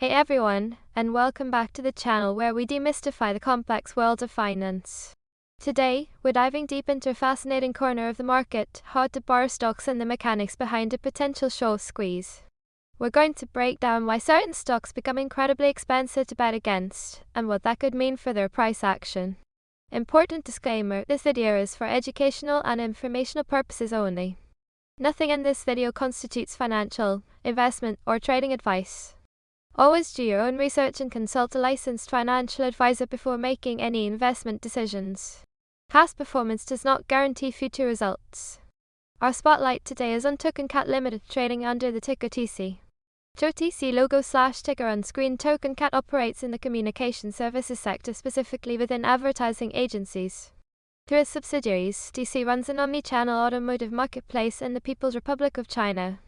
Hey everyone, and welcome back to the channel where we demystify the complex world of finance. Today, we're diving deep into a fascinating corner of the market, how to borrow stocks and the mechanics behind a potential short squeeze. We're going to break down why certain stocks become incredibly expensive to bet against, and what that could mean for their price action. Important disclaimer, this video is for educational and informational purposes only. Nothing in this video constitutes financial, investment, or trading advice. Always do your own research and consult a licensed financial advisor before making any investment decisions. Past performance does not guarantee future results. Our spotlight today is on Token Cat Limited, trading under the ticker TC. TC logo/ticker on screen. Token Cat operates in the communication services sector, specifically within advertising agencies. Through its subsidiaries, TC runs an omni-channel automotive marketplace in the People's Republic of China.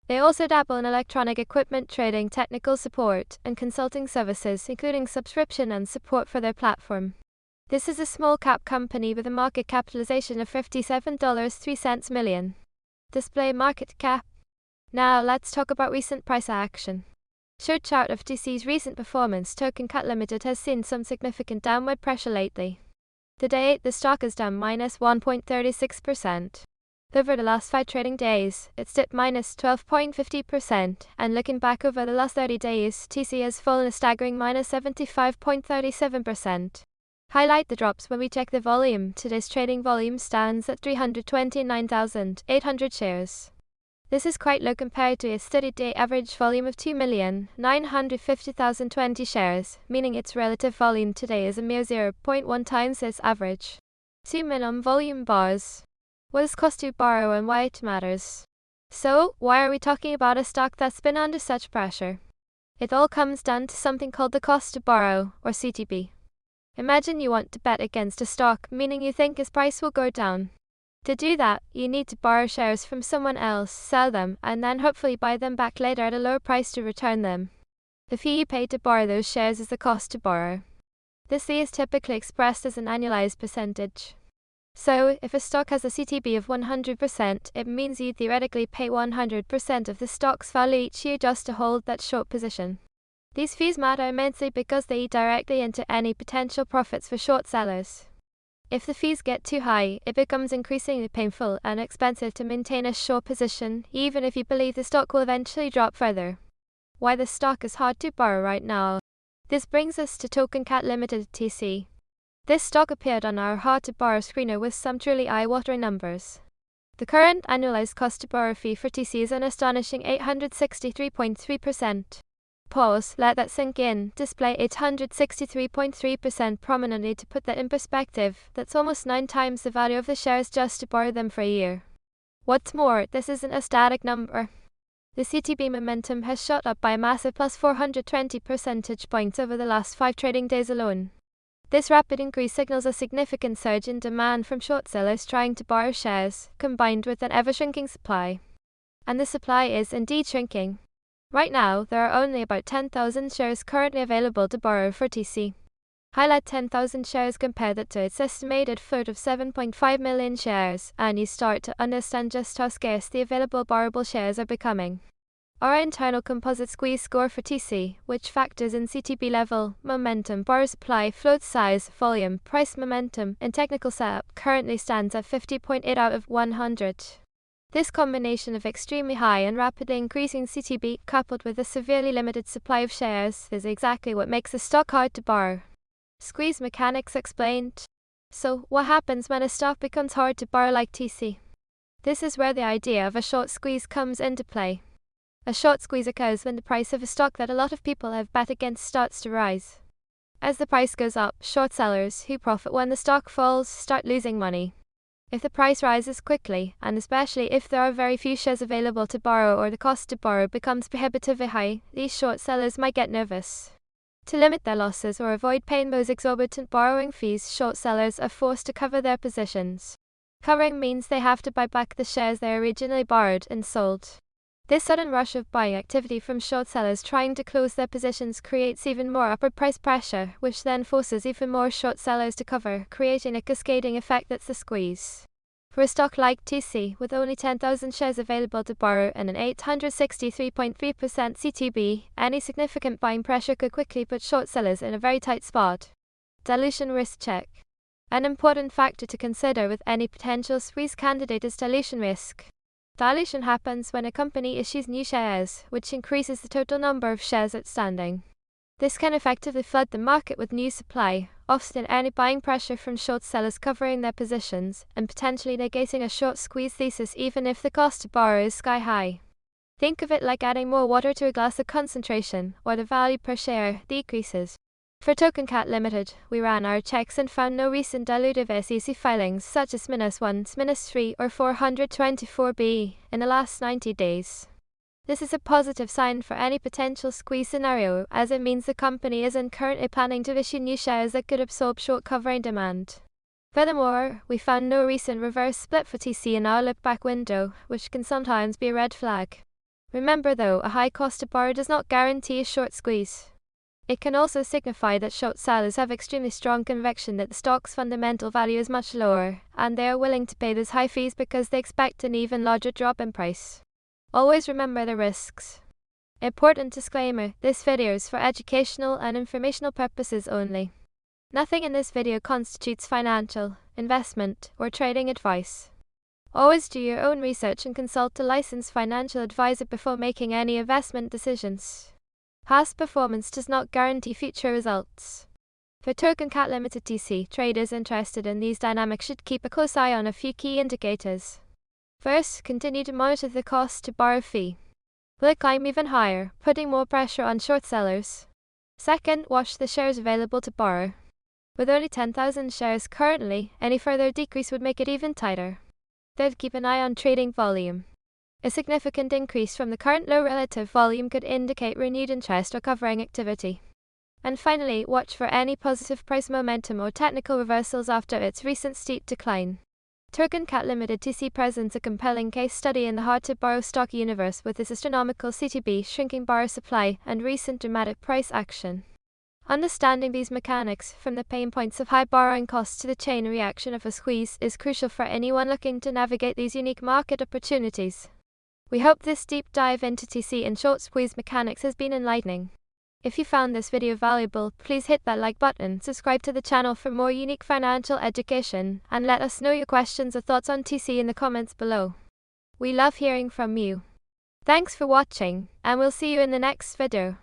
They also dabble in electronic equipment trading, technical support, and consulting services, including subscription and support for their platform. This is a small-cap company with a market capitalization of $57.03 million. Display market cap. Now let's talk about recent price action. Show chart of TC's recent performance. Token Cat Limited has seen some significant downward pressure lately. Today, the stock is down minus 1.36%. Over the last 5 trading days, it's dipped minus 12.50%, and looking back over the last 30 days, TC has fallen a staggering minus 75.37%. Highlight the drops when we check the volume. Today's trading volume stands at 329,800 shares. This is quite low compared to its 30-day average volume of 2,950,020 shares, meaning its relative volume today is a mere 0.1 times its average. 2 minimum volume bars. What does cost to borrow and why it matters? So, why are we talking about a stock that's been under such pressure? It all comes down to something called the cost to borrow, or CTB. Imagine you want to bet against a stock, meaning you think its price will go down. To do that, you need to borrow shares from someone else, sell them, and then hopefully buy them back later at a lower price to return them. The fee you pay to borrow those shares is the cost to borrow. This fee is typically expressed as an annualized percentage. So, if a stock has a CTB of 100%, it means you theoretically pay 100% of the stock's value each year just to hold that short position. These fees matter immensely because they eat directly into any potential profits for short sellers. If the fees get too high, it becomes increasingly painful and expensive to maintain a short position, even if you believe the stock will eventually drop further. Why the stock is hard to borrow right now. This brings us to Token Cat Limited TC. This stock appeared on our hard to borrow screener with some truly eye-watering numbers. The current annualized cost to borrow fee for TC is an astonishing 863.3%. Pause, let that sink in. Display 863.3% prominently. To put that in perspective, that's almost 9 times the value of the shares just to borrow them for a year. What's more, this isn't a static number. The CTB momentum has shot up by a massive plus 420 percentage points over the last 5 trading days alone. This rapid increase signals a significant surge in demand from short sellers trying to borrow shares, combined with an ever-shrinking supply. And the supply is indeed shrinking. Right now, there are only about 10,000 shares currently available to borrow for TC. Highlight 10,000 shares, compare that to its estimated float of 7.5 million shares, and you start to understand just how scarce the available borrowable shares are becoming. Our internal composite squeeze score for TC, which factors in CTB level, momentum, borrow supply, float size, volume, price momentum, and technical setup, currently stands at 50.8 out of 100. This combination of extremely high and rapidly increasing CTB, coupled with a severely limited supply of shares, is exactly what makes the stock hard to borrow. Squeeze mechanics explained. So, what happens when a stock becomes hard to borrow like TC? This is where the idea of a short squeeze comes into play. A short squeeze occurs when the price of a stock that a lot of people have bet against starts to rise. As the price goes up, short sellers, who profit when the stock falls, start losing money. If the price rises quickly, and especially if there are very few shares available to borrow or the cost to borrow becomes prohibitively high, these short sellers might get nervous. To limit their losses or avoid paying those exorbitant borrowing fees, short sellers are forced to cover their positions. Covering means they have to buy back the shares they originally borrowed and sold. This sudden rush of buying activity from short sellers trying to close their positions creates even more upward price pressure, which then forces even more short sellers to cover, creating a cascading effect that's the squeeze. For a stock like TC, with only 10,000 shares available to borrow and an 863.3% CTB, any significant buying pressure could quickly put short sellers in a very tight spot. Dilution risk check. An important factor to consider with any potential squeeze candidate is dilution risk. Dilution happens when a company issues new shares, which increases the total number of shares outstanding. This can effectively flood the market with new supply, offsetting any buying pressure from short sellers covering their positions, and potentially negating a short squeeze thesis even if the cost to borrow is sky high. Think of it like adding more water to a glass of concentration, or the value per share decreases. For Token Cat Limited, we ran our checks and found no recent dilutive SEC filings such as -1, -3, or 424B in the last 90 days. This is a positive sign for any potential squeeze scenario, as it means the company isn't currently planning to issue new shares that could absorb short covering demand. Furthermore, we found no recent reverse split for TC in our look-back window, which can sometimes be a red flag. Remember though, a high cost to borrow does not guarantee a short squeeze. It can also signify that short sellers have extremely strong conviction that the stock's fundamental value is much lower, and they are willing to pay those high fees because they expect an even larger drop in price. Always remember the risks. Important disclaimer, this video is for educational and informational purposes only. Nothing in this video constitutes financial, investment, or trading advice. Always do your own research and consult a licensed financial advisor before making any investment decisions. Past performance does not guarantee future results. For Token Cat Limited TC, traders interested in these dynamics should keep a close eye on a few key indicators. First, continue to monitor the cost to borrow fee. Will it climb even higher, putting more pressure on short sellers? Second, watch the shares available to borrow. With only 10,000 shares currently, any further decrease would make it even tighter. Third, keep an eye on trading volume. A significant increase from the current low relative volume could indicate renewed interest or covering activity. And finally, watch for any positive price momentum or technical reversals after its recent steep decline. Token Cat Limited TC presents a compelling case study in the hard-to-borrow stock universe with its astronomical CTB, shrinking borrower supply, and recent dramatic price action. Understanding these mechanics, from the pain points of high borrowing costs to the chain reaction of a squeeze, is crucial for anyone looking to navigate these unique market opportunities. We hope this deep dive into TC and short squeeze mechanics has been enlightening. If you found this video valuable, please hit that like button, subscribe to the channel for more unique financial education, and let us know your questions or thoughts on TC in the comments below. We love hearing from you. Thanks for watching, and we'll see you in the next video.